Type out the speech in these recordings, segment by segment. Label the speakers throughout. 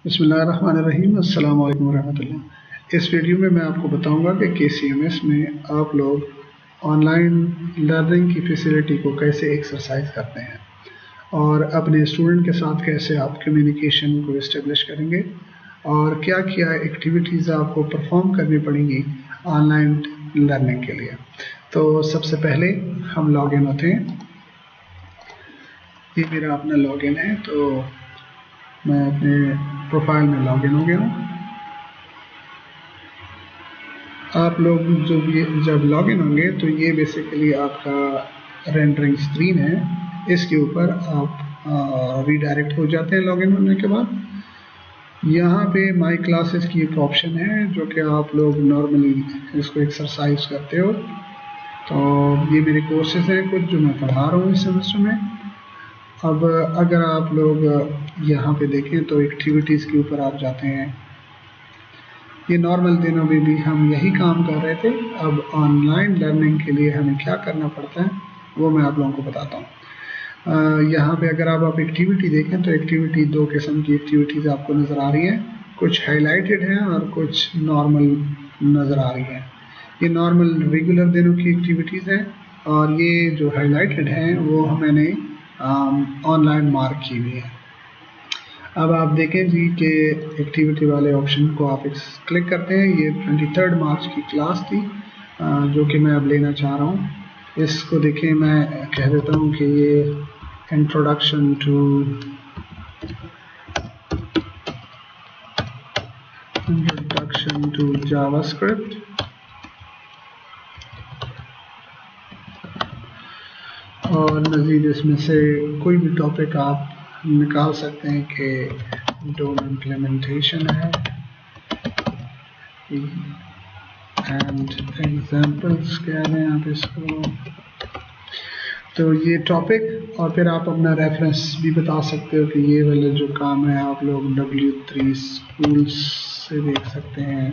Speaker 1: बिस्मिल्लाहिर्रहमानिर्रहीम, अस्सलाम वालेकुम वरहमतुल्लाह। इस वीडियो में मैं आपको बताऊंगा कि KCMS में आप लोग ऑनलाइन लर्निंग की फैसिलिटी को कैसे एक्सरसाइज करते हैं और अपने स्टूडेंट के साथ कैसे आप कम्युनिकेशन को इस्टेब्लिश करेंगे और क्या क्या एक्टिविटीज़ आपको परफॉर्म करनी पड़ेंगी ऑनलाइन लर्निंग के लिए। तो सबसे पहले हम लॉगिन होते हैं। ये मेरा अपना लॉगिन है, तो मैं अपने प्रोफाइल में लॉगिन हो गया हूँ। आप लोग जब लॉगिन होंगे तो ये बेसिकली आपका रेंडरिंग स्क्रीन है। इसके ऊपर आप रीडायरेक्ट हो जाते हैं लॉगिन होने के बाद। यहाँ पे माई क्लासेस की एक ऑप्शन है जो कि आप लोग नॉर्मली इसको एक्सरसाइज करते हो। तो ये मेरे कोर्सेज हैं कुछ जो मैं पढ़ा रहा हूँ इस सेमेस्टर में। अब अगर आप लोग यहाँ पे देखें तो एक्टिविटीज़ के ऊपर आप जाते हैं। ये नॉर्मल दिनों में भी हम यही काम कर रहे थे। अब ऑनलाइन लर्निंग के लिए हमें क्या करना पड़ता है वो मैं आप लोगों को बताता हूँ। यहाँ पे अगर आप एक्टिविटी देखें तो एक्टिविटी दो किस्म की एक्टिविटीज़ आपको नज़र आ रही हैं। कुछ हाईलाइटेड हैं और कुछ नॉर्मल नज़र आ रही हैं। ये नॉर्मल रेगुलर दिनों की एक्टिविटीज़ हैं और ये जो हाईलाइटेड हैं वो मैंने ऑनलाइन मार्क की हुई है। अब आप देखें जी कि एक्टिविटी वाले ऑप्शन को आप क्लिक करते हैं। ये 23 मार्च की क्लास थी जो कि मैं अब लेना चाह रहा हूँ। इसको देखें, मैं कह देता हूँ कि ये इंट्रोडक्शन टू जावास्क्रिप्ट। और मज़ीद इसमें से कोई भी टॉपिक आप निकाल सकते हैं कि डोम इम्प्लीमेंटेशन है एंड एग्जाम्पल्स कह रहे हैं आप इसको। तो ये टॉपिक, और फिर आप अपना रेफरेंस भी बता सकते हो कि ये वाला जो काम है आप लोग W3 स्कूल्स से देख सकते हैं,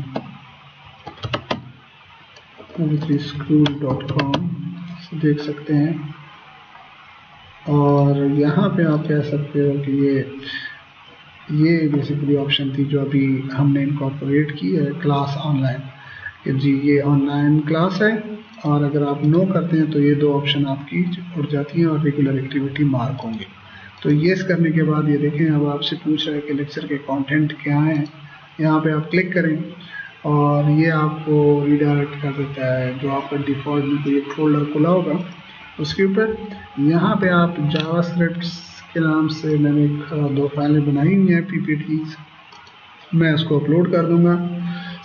Speaker 1: w3school.com से देख सकते हैं। और यहाँ पे आप कह सकते हो कि ये बेसिकली ऑप्शन थी जो अभी हमने इनकॉर्पोरेट की है, क्लास ऑनलाइन, कि जी ये ऑनलाइन क्लास है। और अगर आप नो करते हैं तो ये दो ऑप्शन आपकी उड़ जाती हैं और रेगुलर एक्टिविटी मार्क होंगे। तो ये करने के बाद ये देखें, अब आपसे पूछ रहा है कि लेक्चर के कंटेंट क्या हैं। यहाँ पे आप क्लिक करें और ये आपको रीडायरेक्ट कर देता है जो आपका डिफ़ॉल्ट में कोई एक फोल्डर खुला होगा उसके ऊपर। यहाँ पे आप जावास्क्रिप्ट के नाम से मैंने दो फाइलें बनाई हुई हैं PPTs, मैं उसको अपलोड कर दूँगा।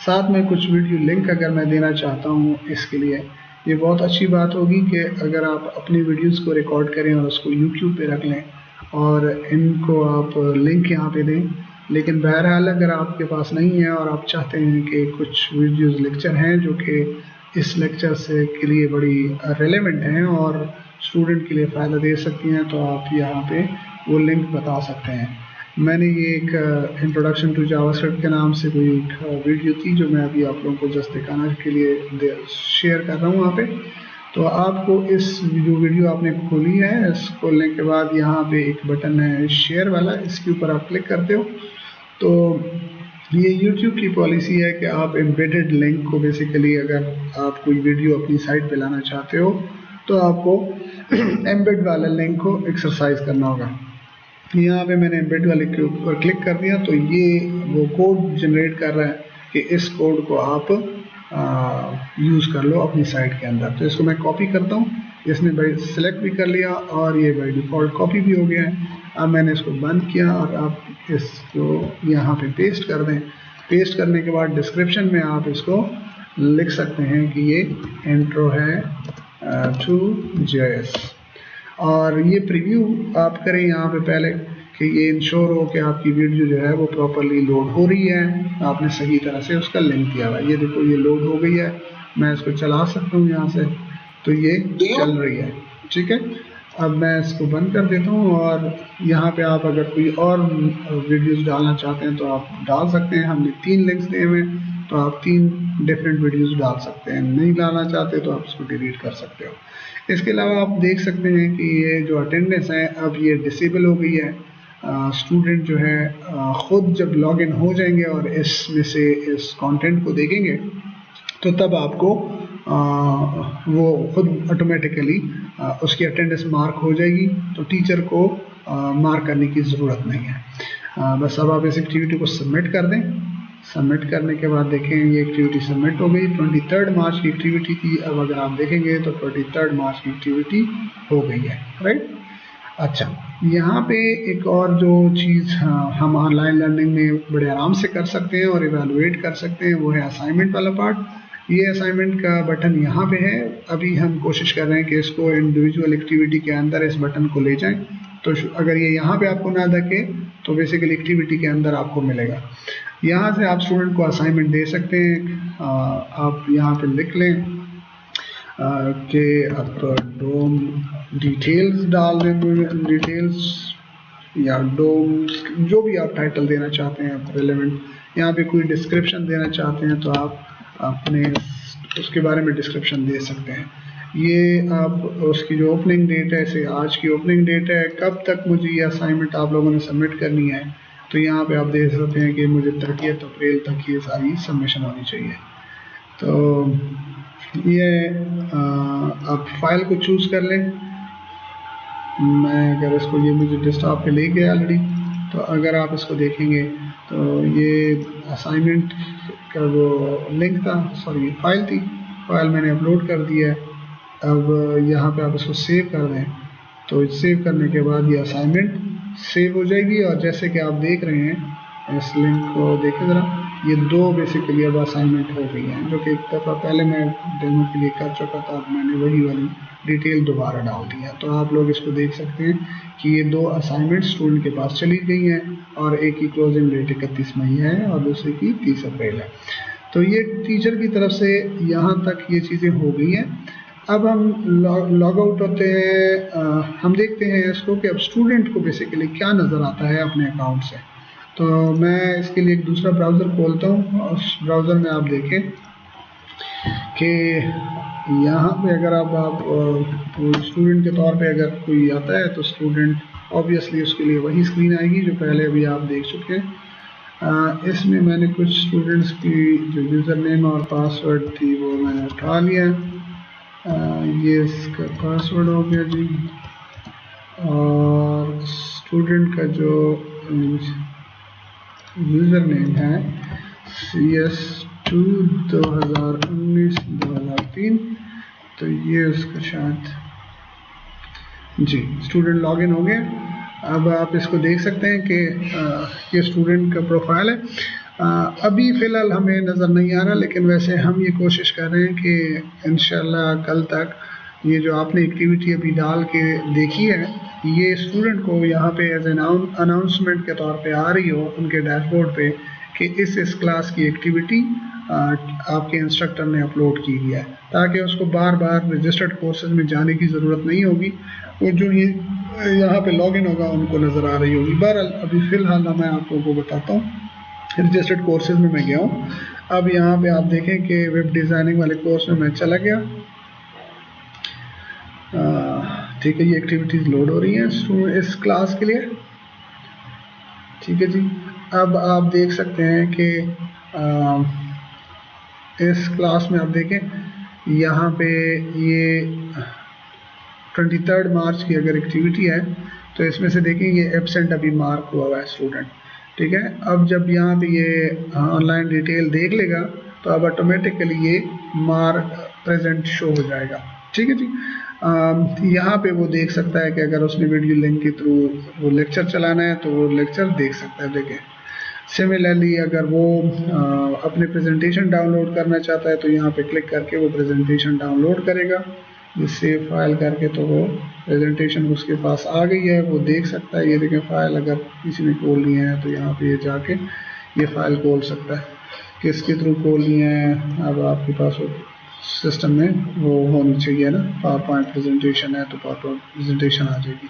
Speaker 1: साथ में कुछ वीडियो लिंक अगर मैं देना चाहता हूँ इसके लिए, ये बहुत अच्छी बात होगी कि अगर आप अपनी वीडियोस को रिकॉर्ड करें और उसको YouTube पे रख लें और इनको आप लिंक यहाँ पे दें। लेकिन बहरहाल अगर आपके पास नहीं है और आप चाहते हैं कि कुछ वीडियोस लेक्चर हैं जो कि इस लेक्चर से के लिए बड़ी रेलेवेंट हैं और स्टूडेंट के लिए फ़ायदा दे सकती हैं, तो आप यहाँ पे वो लिंक बता सकते हैं। मैंने ये एक इंट्रोडक्शन टू जावास्क्रिप्ट के नाम से कोई एक वीडियो थी जो मैं अभी आप लोगों को जस्ट दिखाने के लिए शेयर कर रहा हूँ वहाँ पे। तो आपको इस जो वीडियो आपने खोली है, इस खोलने के बाद यहाँ पे एक बटन है शेयर वाला, इसके ऊपर आप क्लिक करते हो तो ये YouTube की पॉलिसी है कि आप एम्बेडेड लिंक को बेसिकली अगर आप कोई वीडियो अपनी साइट पे लाना चाहते हो तो आपको एम्बेड वाले लिंक को एक्सरसाइज करना होगा। यहाँ पे मैंने एम्बेड वाले के ऊपर क्लिक कर दिया तो ये वो कोड जनरेट कर रहा है कि इस कोड को आप यूज़ कर लो अपनी साइट के अंदर। तो इसको मैं कॉपी करता हूँ, इसने भाई सिलेक्ट भी कर लिया और ये बाई डिफ़ॉल्ट कॉपी भी हो गया है। अब मैंने इसको बंद किया और आप इसको यहाँ पे पेस्ट कर दें। पेस्ट करने के बाद डिस्क्रिप्शन में आप इसको लिख सकते हैं कि ये इंट्रो है टू JS। और ये प्रीव्यू आप करें यहाँ पे पहले कि ये इंश्योर हो कि आपकी वीडियो जो है वो प्रॉपरली लोड हो रही है, आपने सही तरह से उसका लिंक किया हुआ है। ये देखो ये लोड हो गई है, मैं इसको चला सकता हूँ यहाँ से, तो ये चल रही है। ठीक है, अब मैं इसको बंद कर देता हूँ और यहाँ पे आप अगर कोई और वीडियोस डालना चाहते हैं तो आप डाल सकते हैं। हमने 3 लिंक्स दिए हुए हैं तो आप 3 डिफरेंट वीडियोस डाल सकते हैं। नहीं डालना चाहते तो आप इसको डिलीट कर सकते हो। इसके अलावा आप देख सकते हैं कि ये जो अटेंडेंस है अब ये डिसेबल हो गई है। स्टूडेंट जो है ख़ुद जब लॉगिन हो जाएंगे और इसमें से इस कंटेंट को देखेंगे तो तब आपको वो खुद ऑटोमेटिकली उसकी अटेंडेंस मार्क हो जाएगी, तो टीचर को मार्क करने की ज़रूरत नहीं है। बस अब आप इस एक्टिविटी को सबमिट कर दें। सबमिट करने के बाद देखें ये एक्टिविटी सबमिट हो गई। 23 मार्च की एक्टिविटी थी, अब अगर आप देखेंगे तो 23 मार्च की एक्टिविटी हो गई है, राइट। अच्छा, यहाँ पे एक और जो चीज़ हम ऑनलाइन लर्निंग में बड़े आराम से कर सकते हैं और इवेलुएट कर सकते हैं वो है असाइनमेंट वाला पार्ट। ये असाइनमेंट का बटन यहाँ पे है। अभी हम कोशिश कर रहे हैं कि इसको इंडिविजुअल एक्टिविटी के अंदर इस बटन को ले जाएं, तो अगर ये यहाँ पे आपको ना दिखे तो बेसिकली एक्टिविटी के अंदर आपको मिलेगा। यहाँ से आप स्टूडेंट को असाइनमेंट दे सकते हैं। आप यहाँ पे लिख लें कि आप डोम डिटेल्स डाल दें, डिटेल्स या डोम जो भी आप टाइटल देना चाहते हैं रेलेवेंट। यहाँ पे कोई डिस्क्रिप्शन देना चाहते हैं तो आप अपने उसके बारे में डिस्क्रिप्शन दे सकते हैं। ये आप उसकी जो ओपनिंग डेट है, जैसे आज की ओपनिंग डेट है, कब तक मुझे ये असाइनमेंट आप लोगों ने सबमिट करनी है, तो यहाँ पे आप देख सकते हैं कि मुझे 30 अप्रैल तक ये सारी सबमिशन होनी चाहिए। तो ये आप फाइल को चूज़ कर लें। मैं अगर इसको ये मुझे डेस्कटॉप पे ले गया ऑलरेडी, तो अगर आप इसको देखेंगे तो ये असाइनमेंट का वो लिंक था, सॉरी फाइल थी, फाइल मैंने अपलोड कर दी है। अब यहाँ पे आप इसको सेव कर दें, तो सेव करने के बाद ये असाइनमेंट सेव हो जाएगी। और जैसे कि आप देख रहे हैं इस लिंक को देखें ज़रा, ये 2 बेसिकली अब असाइनमेंट हो गई हैं, जो कि एक दफ़ा पहले मैं डेमो के लिए कर चुका था। अब मैंने वही वाली डिटेल दोबारा डाल दी है। तो आप लोग इसको देख सकते हैं कि ये 2 असाइनमेंट स्टूडेंट के पास चली गई हैं, और एक की क्लोजिंग डेट 31 मई है और दूसरी की 30 अप्रैल है। तो ये टीचर की तरफ से यहाँ तक ये चीज़ें हो गई हैं। अब हम लॉग आउट होते हैं, हम देखते हैं इसको कि अब स्टूडेंट को बेसिकली क्या नज़र आता है अपने अकाउंट से। तो मैं इसके लिए एक दूसरा ब्राउज़र खोलता हूँ। उस ब्राउज़र में आप देखें कि यहाँ पे अगर आप स्टूडेंट के तौर पे अगर कोई आता है तो स्टूडेंट ऑब्वियसली उसके लिए वही स्क्रीन आएगी जो पहले अभी आप देख चुके हैं। इसमें मैंने कुछ स्टूडेंट्स की जो यूज़र नेम और पासवर्ड थी वो मैंने उठा लिया। ये इसका पासवर्ड हो गया जी, और स्टूडेंट का जो यूज़र नेम है CS2 2019-2003, तो ये उसका शायद जी स्टूडेंट लॉगिन हो गया। अब आप इसको देख सकते हैं कि ये स्टूडेंट का प्रोफाइल है। अभी फ़िलहाल हमें नज़र नहीं आ रहा, लेकिन वैसे हम ये कोशिश कर रहे हैं कि इंशाल्लाह कल तक ये जो आपने एक्टिविटी अभी डाल के देखी है, ये स्टूडेंट को यहाँ पे एज एन अनाउंसमेंट के तौर पे आ रही हो उनके डैशबोर्ड पे कि इस क्लास की एक्टिविटी आपके इंस्ट्रक्टर ने अपलोड की है, ताकि उसको बार बार रजिस्टर्ड कोर्सेज में जाने की ज़रूरत नहीं होगी। वो जो ये यहाँ पे लॉगिन होगा उनको नज़र आ रही होगी। बहरहाल अभी फ़िलहाल मैं आप लोगों को बताता हूँ। रजिस्टर्ड कोर्सेज में मैं गया हूँ। अब यहाँ पे आप देखें कि वेब डिज़ाइनिंग वाले कोर्स में मैं चला गया। ठीक है, ये एक्टिविटीज़ लोड हो रही हैं इस क्लास के लिए। ठीक है जी, अब आप देख सकते हैं कि इस क्लास में आप देखें यहाँ पे ये 23 मार्च की अगर एक्टिविटी है तो इसमें से देखें ये एब्सेंट अभी मार्क हुआ है स्टूडेंट। ठीक है, अब जब यहाँ पे ये ऑनलाइन डिटेल देख लेगा तो अब ऑटोमेटिकली ये मार्क प्रेजेंट शो हो जाएगा। ठीक है जी, यहाँ पे वो देख सकता है कि अगर उसने वीडियो लिंक के थ्रू वो लेक्चर चलाना है तो वो लेक्चर देख सकता है। देखें, सिमिलरली अगर वो अपने प्रेजेंटेशन डाउनलोड करना चाहता है तो यहाँ पे क्लिक करके वो प्रेजेंटेशन डाउनलोड करेगा, जिससे फाइल करके तो वो प्रेजेंटेशन उसके पास आ गई है, वो देख सकता है। ये देखें, फाइल अगर किसी ने खोलनी है तो यहाँ पे ये जाके ये फाइल खोल सकता है। किसके थ्रू खोलनी है, अब आपके पास वो सिस्टम में वो होनी चाहिए ना, पावर पॉइंट प्रेजेंटेशन है तो पावर पॉइंट प्रेजेंटेशन आ जाएगी।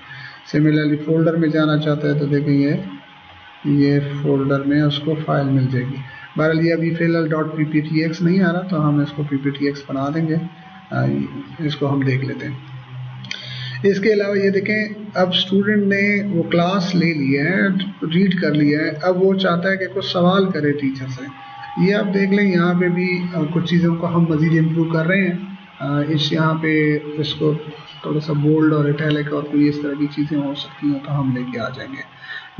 Speaker 1: सिमिलरली फोल्डर में जाना चाहता है तो देखेंगे ये फोल्डर में उसको फाइल मिल जाएगी। बहरहाल ये अभी फिलहाल .pptx नहीं आ रहा, तो हम इसको pptx बना देंगे। इसको हम देख लेते हैं। इसके अलावा ये देखें, अब स्टूडेंट ने वो क्लास ले लिया है, रीड कर लिया है, अब वो चाहता है कि कुछ सवाल करे टीचर से। ये आप देख लें, यहाँ पे भी कुछ चीज़ों को हम मज़ीद इम्प्रूव कर रहे हैं। इस यहाँ पे इसको थोड़ा सा बोल्ड और इटैलिक और कोई इस तरह की चीज़ें हो सकती हैं तो हम लेके आ जाएंगे।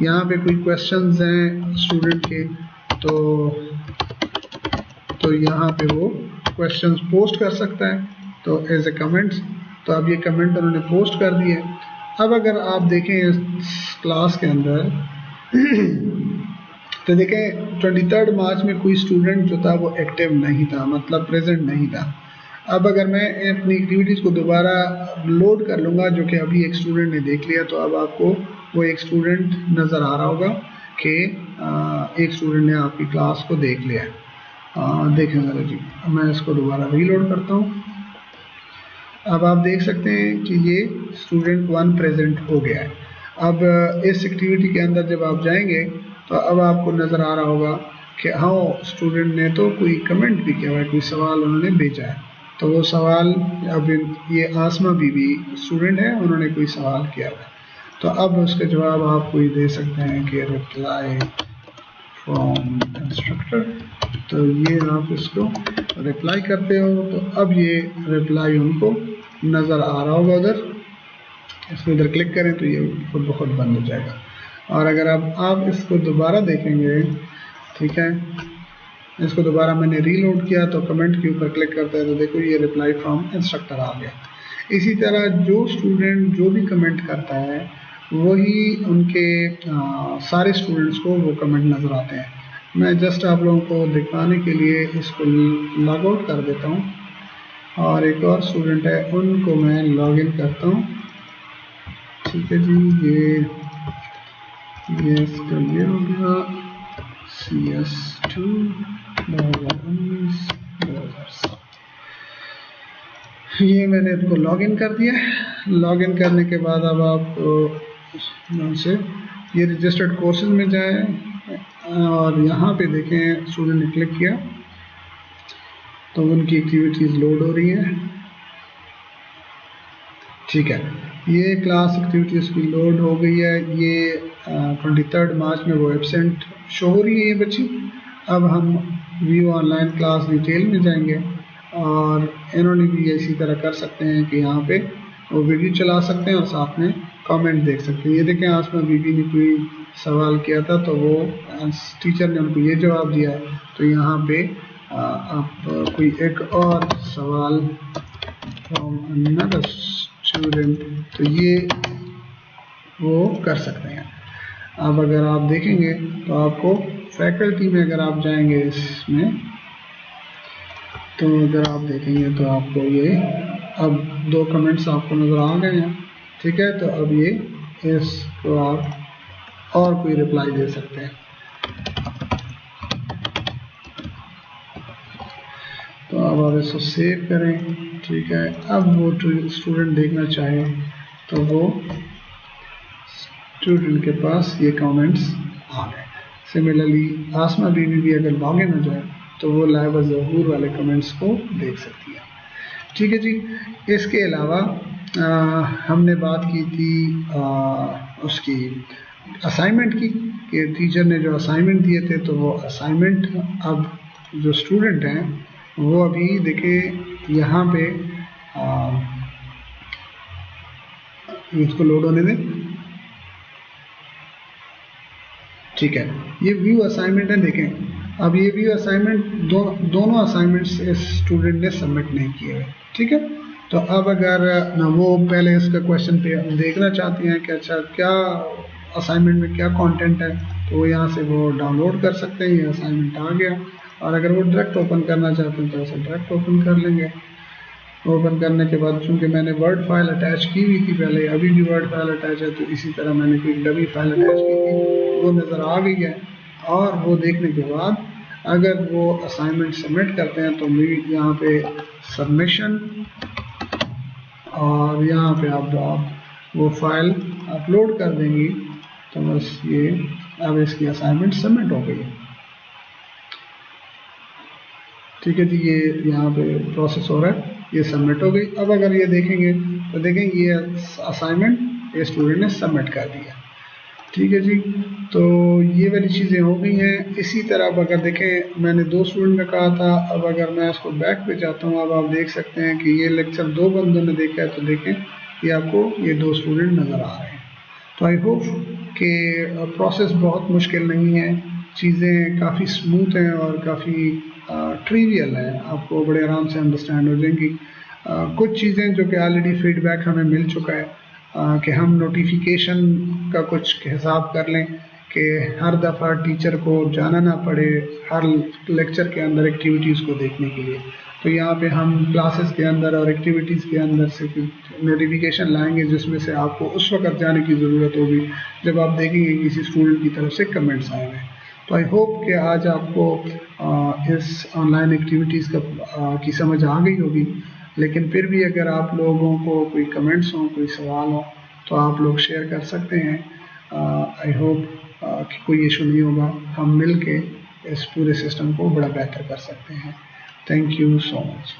Speaker 1: यहाँ पे कोई क्वेश्चंस हैं स्टूडेंट के, तो यहाँ पे वो क्वेश्चंस पोस्ट कर सकता है तो एज ए कमेंट्स। तो अब ये कमेंट उन्होंने पोस्ट कर दिए। अब अगर आप देखें इस क्लास के अंदर तो देखें 23 मार्च में कोई स्टूडेंट जो था वो एक्टिव नहीं था, मतलब प्रेजेंट नहीं था। अब अगर मैं अपनी एक्टिविटीज़ को दोबारा लोड कर लूँगा, जो कि अभी एक स्टूडेंट ने देख लिया, तो अब आपको वो एक स्टूडेंट नज़र आ रहा होगा कि एक स्टूडेंट ने आपकी क्लास को देख लिया है। देखें ज़रा जी, मैं इसको दोबारा रीलोड करता हूँ। अब आप देख सकते हैं कि ये स्टूडेंट 1 प्रेजेंट हो गया है। अब इस एक्टिविटी के अंदर जब आप जाएंगे तो अब आपको नज़र आ रहा होगा कि हाँ, स्टूडेंट ने तो कोई कमेंट भी किया हुआ है, कोई सवाल उन्होंने भेजा है। तो वो सवाल, अब ये आसमा बीबी स्टूडेंट है, उन्होंने कोई सवाल किया हुआ है, तो अब उसका जवाब आप कोई दे सकते हैं कि रिप्लाई फ्रॉम इंस्ट्रक्टर। तो ये आप इसको रिप्लाई करते हो तो अब ये रिप्लाई उनको नज़र आ रहा होगा उधर। इसको इधर क्लिक करें तो ये खुद ब खुद बंद हो जाएगा। और अगर अब आप इसको दोबारा देखेंगे, ठीक है, इसको दोबारा मैंने रीलोड किया तो कमेंट के ऊपर क्लिक करते हैं तो देखो ये रिप्लाई फ्रॉम इंस्ट्रक्टर आ गया। इसी तरह जो स्टूडेंट जो भी कमेंट करता है वही उनके सारे स्टूडेंट्स को वो कमेंट नज़र आते हैं। मैं जस्ट आप लोगों को दिखाने के लिए इसको लॉग आउट कर देता हूँ और एक और स्टूडेंट है उनको मैं लॉग इन करता हूँ। ठीक है जी, ये इसका ये हो गया CS2 2019 2007। ये मैंने इनको लॉग इन कर दिया। लॉग इन करने के बाद अब आप से ये रजिस्टर्ड कोर्सेज में जाएं और यहाँ पे देखें स्टूडेंट ने क्लिक किया तो उनकी एक्टिविटीज़ लोड हो रही हैं। ठीक है, ये क्लास एक्टिविटीज़ की लोड हो गई है। ये 23 मार्च में वो एब्सेंट शो हो रही है ये बच्ची। अब हम व्यू ऑनलाइन क्लास डिटेल में जाएंगे और इन्होंने भी इसी तरह कर सकते हैं कि यहाँ पे वो वीडियो चला सकते हैं और साथ में कमेंट देख सकते हैं। ये देखें, आसमा बीबी ने कोई सवाल किया था तो वो टीचर ने उनको ये जवाब दिया है। तो यहाँ पे आप कोई एक और सवाल फ्रॉम अनदर स्टूडेंट, तो ये वो कर सकते हैं। अब अगर आप देखेंगे तो आपको फैकल्टी में अगर आप जाएंगे इसमें तो अगर आप देखेंगे तो आपको ये अब 2 कमेंट्स आपको नज़र आ गए हैं। ठीक है, तो अब ये इसको आप और कोई रिप्लाई दे सकते हैं। तो अब आप इसको सेव करें। ठीक है, अब वो स्टूडेंट देखना चाहे तो वो स्टूडेंट के पास ये कमेंट्स आ गए। सिमिलरली आसमा बीबी भी अगर लॉग इन हो जाए तो वो लाइव ज़हूर वाले कमेंट्स को देख सकती है। ठीक है जी, इसके अलावा हमने बात की थी उसकी असाइनमेंट की कि टीचर ने जो असाइनमेंट दिए थे तो वो असाइनमेंट अब जो स्टूडेंट हैं वो अभी देखिए यहाँ पे इसको लोड होने दें। ठीक है, ये व्यू असाइनमेंट है। देखें, अब ये व्यू असाइनमेंट दोनों असाइनमेंट्स इस स्टूडेंट ने सबमिट नहीं किए हुए। ठीक है, तो अब अगर वो पहले इसका क्वेश्चन पे देखना चाहते हैं कि अच्छा क्या असाइनमेंट में क्या कंटेंट है तो वो यहाँ से वो डाउनलोड कर सकते हैं। ये असाइनमेंट आ गया और अगर वो डायरेक्ट ओपन करना चाहते हैं तो ऐसे डायरेक्ट ओपन कर लेंगे। ओपन करने के बाद चूँकि मैंने वर्ड फाइल अटैच की हुई थी पहले, अभी भी वर्ड फाइल अटैच है, तो इसी तरह मैंने कोई डमी फाइल अटैच की थी, वो नज़र आ गई है। और वो देखने के बाद अगर वो असाइनमेंट सबमिट करते हैं तो यहाँ पे सबमिशन और यहाँ पे आप वो फाइल अपलोड कर देंगी तो बस ये अब इसकी असाइनमेंट सबमिट हो गई है। ठीक है जी, ये यहाँ पे प्रोसेस हो रहा है, ये सबमिट हो गई। अब अगर ये देखेंगे तो देखें ये असाइनमेंट ये स्टूडेंट ने सबमिट कर दिया। ठीक है जी, तो ये वाली चीज़ें हो गई हैं। इसी तरह अब अगर देखें मैंने 2 स्टूडेंट का कहा था, अब अगर मैं इसको बैक पे जाता हूँ, अब आप देख सकते हैं कि ये लेक्चर 2 बंदों ने देखा है, तो देखें ये आपको ये 2 स्टूडेंट नज़र आ रहे हैं। तो आई होप कि प्रोसेस बहुत मुश्किल नहीं है, चीज़ें काफ़ी स्मूथ हैं और काफ़ी ट्रिवियल है, आपको बड़े आराम से अंडरस्टैंड हो जाएंगी। कुछ चीज़ें जो कि ऑलरेडी फीडबैक हमें मिल चुका है कि हम नोटिफिकेशन का कुछ हिसाब कर लें कि हर दफ़ा टीचर को जाना ना पड़े हर लेक्चर के अंदर एक्टिविटीज़ को देखने के लिए। तो यहाँ पे हम क्लासेस के अंदर और एक्टिविटीज़ के अंदर से नोटिफिकेशन लाएंगे जिसमें से आपको उस वक्त जाने की ज़रूरत होगी जब आप देखेंगे किसी स्टूडेंट की तरफ से कमेंट्स आए हैं। तो आई होप कि आज आपको इस ऑनलाइन एक्टिविटीज़ की समझ आ गई होगी, लेकिन फिर भी अगर आप लोगों को कोई कमेंट्स हों, कोई सवाल हो, तो आप लोग शेयर कर सकते हैं। आई होप कि कोई इशू नहीं होगा, हम मिल के इस पूरे सिस्टम को बड़ा बेहतर कर सकते हैं। Thank you so much.